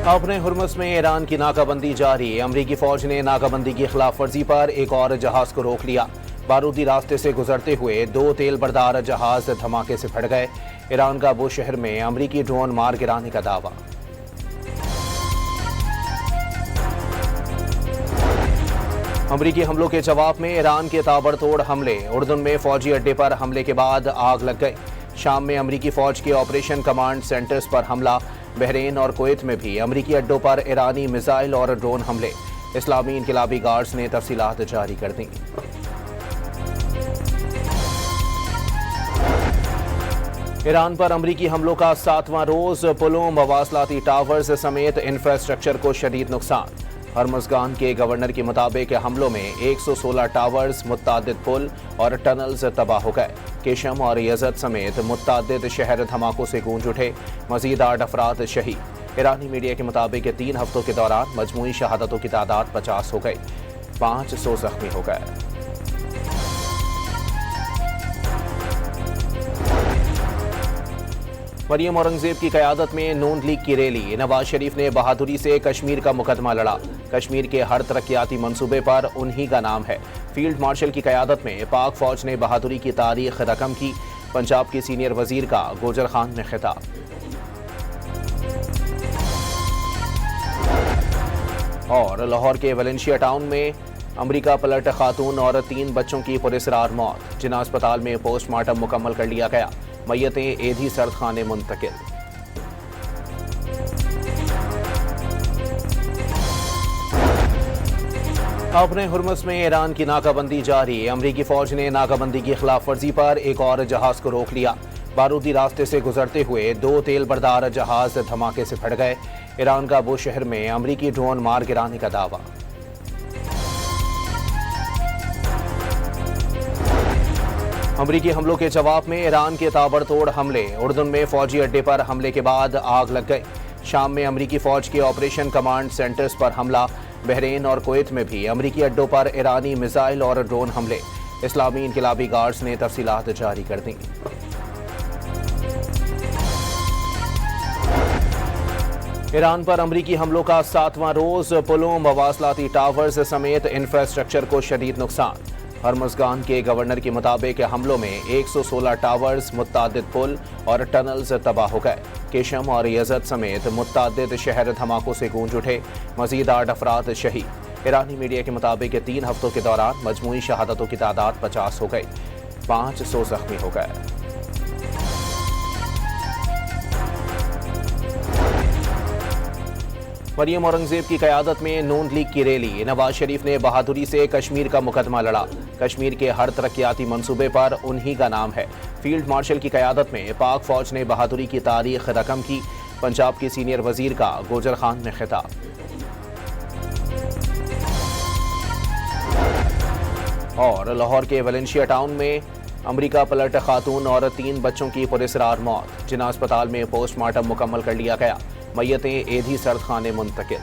अपने हुर्मुज़ में ईरान की नाकाबंदी जारी। अमरीकी फौज ने नाकाबंदी की खिलाफ वर्जी पर एक और जहाज को रोक लिया। बारूदी रास्ते से गुजरते हुए 2 तेल बरदार जहाज धमाके से फट गए। ईरान का अबू शहर में अमरीकी ड्रोन मार गिराने का दावा। अमरीकी हमलों के जवाब में ईरान के ताबड़तोड़ हमले। उर्दन में फौजी अड्डे पर हमले के बाद आग लग गई। शाम में अमरीकी फौज के ऑपरेशन कमांड सेंटर्स पर हमला। बहरीन और कुवैत में भी अमरीकी अड्डों पर ईरानी मिसाइल और ड्रोन हमले। इस्लामी इनकलाबी गार्ड्स ने तफसीलात जारी कर दी। ईरान पर अमरीकी हमलों का 7वां रोज। पुलों, मवासलाती टावर्स समेत इंफ्रास्ट्रक्चर को शदीद नुकसान। हरमुज़गान के गवर्नर के मुताबिक हमलों में 116 टावर्स, मुत्तादिद पुल और टनल्स तबाह हो गए। केशम और यज़द समेत मुत्तादिद शहर धमाकों से गूंज उठे। मज़ीद 8 अफराद शहीद। ईरानी मीडिया के मुताबिक 3 हफ्तों के दौरान मजमूई शहादतों की तादाद 50 हो गई। 500 जख्मी हो गए। मरियम औरंगजेब की क़यादत में नून लीग की रैली। नवाज शरीफ ने बहादुरी से कश्मीर का मुकदमा लड़ा। कश्मीर के हर तरक्याती मंसूबे पर उन्हीं का नाम है। फील्ड मार्शल की क़यादत में पाक फौज ने बहादुरी की तारीख रकम की। पंजाब के सीनियर वजीर का गोजर खान में खिताब। और लाहौर के वेलेंशिया टाउन में अमरीका पलट खातून और 3 बच्चों की पुरअसरार मौत। जिन्ना अस्पताल में पोस्टमार्टम मुकम्मल कर लिया गया। मैयतें एधी सर्द खाने मुंतकिल। अपने हुर्मुज़ में ईरान की नाकाबंदी जारी। अमरीकी फौज ने नाकाबंदी की खिलाफ वर्जी पर एक और जहाज को रोक लिया। बारूदी रास्ते से गुजरते हुए 2 तेल बरदार जहाज धमाके से फट गए। ईरान का अबू शहर में अमरीकी ड्रोन मार गिराने का दावा। अमरीकी हमलों के जवाब में ईरान के ताबड़तोड़ हमले। उर्दन में फौजी अड्डे पर हमले के बाद आग लग गई। शाम में अमरीकी फौज के ऑपरेशन कमांड सेंटर्स पर हमला। बहरीन और कुवैत में भी अमरीकी अड्डों पर ईरानी मिसाइल और ड्रोन हमले। इस्लामी इनकलाबी गार्ड्स ने तफसीलात जारी कर दी। ईरान पर अमरीकी हमलों का 7वां रोज। पुलों, मवासलाती टावर्स समेत इंफ्रास्ट्रक्चर को शदीद नुकसान। हरमुज़गान के गवर्नर के मुताबिक हमलों में 116 टावर्स, मुत्तादिद पुल और टनल्स तबाह हो गए। केशम और यज़द समेत मुत्तादिद शहर धमाकों से गूंज उठे। मज़ीद 8 अफराद शहीद। ईरानी मीडिया के मुताबिक 3 हफ्तों के दौरान मजमूई शहादतों की तादाद 50 हो गई। 500 जख्मी हो गए। मरियम औरंगजेब की क़यादत में नून लीग की रैली। नवाज शरीफ ने बहादुरी से कश्मीर का मुकदमा लड़ा। कश्मीर के हर तरक्याती मंसूबे पर उन्हीं का नाम है। फील्ड मार्शल की क़यादत में पाक फौज ने बहादुरी की तारीख रकम की। पंजाब के सीनियर वजीर का गोजर खान में खिताब। और लाहौर के वेलेंशिया टाउन में अमरीका पलट खातून और 3 बच्चों की पुरअसरार मौत। जिन्ना अस्पताल में पोस्टमार्टम मुकम्मल कर लिया गया। मैयतें एधी सर्द खाने मुंतकिल।